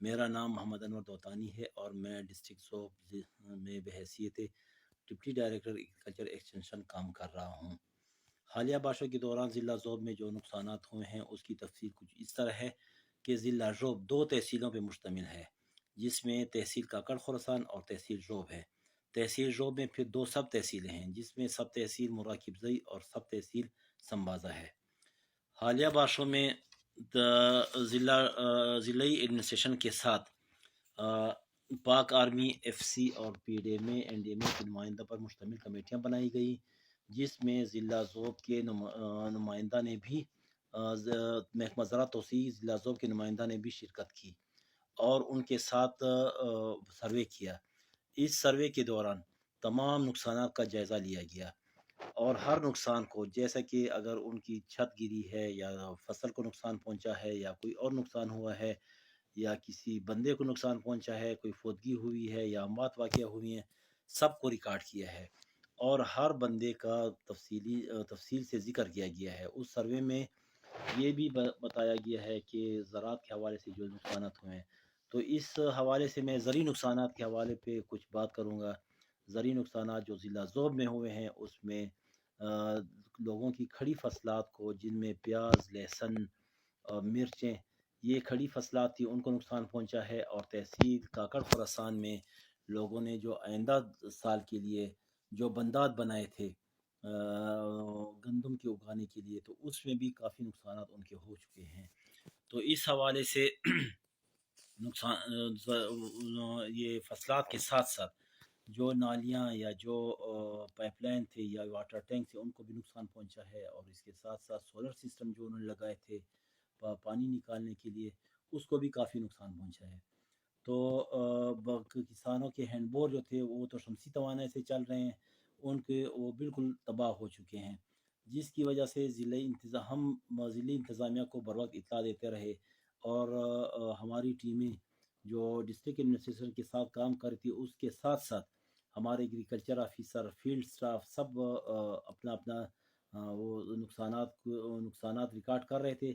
میرا نام محمد انور دوتانی ہے اور میں ڈسٹرکٹ زوب میں بحیثیت ڈپٹی ڈائریکٹر ایگریکلچر ایکسٹینشن کام کر رہا ہوں۔ حالیہ بارشوں کے دوران ضلع زوب میں جو نقصانات ہوئے ہیں اس کی تفصیل کچھ اس طرح ہے کہ ضلع زوب 2 تحصیلوں پہ مشتمل ہے، جس میں تحصیل کاکڑ خراسان اور تحصیل زوب ہے۔ تحصیل زوب میں پھر 2 سب تحصیلیں ہیں، جس میں سب تحصیل مراکب زئی اور سب تحصیل سمبازہ ہے۔ حالیہ بارشوں میں ضلعی ایڈمنسٹریشن کے ساتھ پاک آرمی، ایف سی اور پی ڈی ایم اے این ڈی ایم اے کے نمائندہ پر مشتمل کمیٹیاں بنائی گئی، جس میں ضلع زوب کے نمائندہ نے بھی محکمہ زراعت توسیع ضلع زوب کے نمائندہ نے بھی شرکت کی اور ان کے ساتھ سروے کیا۔ اس سروے کے دوران تمام نقصانات کا جائزہ لیا گیا اور ہر نقصان کو، جیسا کہ اگر ان کی چھت گری ہے یا فصل کو نقصان پہنچا ہے یا کوئی اور نقصان ہوا ہے یا کسی بندے کو نقصان پہنچا ہے، کوئی فوتگی ہوئی ہے یا اموات واقعہ ہوئی ہیں، سب کو ریکارڈ کیا ہے اور ہر بندے کا تفصیل سے ذکر کیا گیا ہے۔ اس سروے میں یہ بھی بتایا گیا ہے کہ زراعت کے حوالے سے جو نقصانات ہوئے ہیں، تو اس حوالے سے میں زرعی نقصانات کے حوالے پہ کچھ بات کروں گا۔ زرعی نقصانات جو ضلع زوب میں ہوئے ہیں اس میں لوگوں کی کھڑی فصلات کو، جن میں پیاز، لہسن اور مرچیں، یہ کھڑی فصلات تھی، ان کو نقصان پہنچا ہے۔ اور تحصیل کاکڑ خراسان میں لوگوں نے جو آئندہ سال کے لیے جو بندات بنائے تھے گندم کے اگانے کے لیے، تو اس میں بھی کافی نقصانات ان کے ہو چکے ہیں۔ تو اس حوالے سے نقصان یہ فصلات کے ساتھ ساتھ جو نالیاں یا جو پائپ لائن تھے یا واٹر ٹینک تھے، ان کو بھی نقصان پہنچا ہے۔ اور اس کے ساتھ ساتھ سولر سسٹم جو انہوں نے لگائے تھے پانی نکالنے کے لیے، اس کو بھی کافی نقصان پہنچا ہے۔ تو کسانوں کے ہینڈ بور جو تھے وہ تو شمسی توانائی سے چل رہے ہیں، ان کے وہ بالکل تباہ ہو چکے ہیں، جس کی وجہ سے ضلعی انتظامیہ کو بر وقت اطلاع دیتے رہے اور ہماری ٹیمیں جو ڈسٹرکٹ ایڈمنسٹریشن کے ساتھ کام کر رہی تھی، اس کے ساتھ ساتھ ہمارے ایگریکلچر آفیسر، فیلڈ سٹاف، سب اپنا وہ نقصانات ریکارڈ کر رہے تھے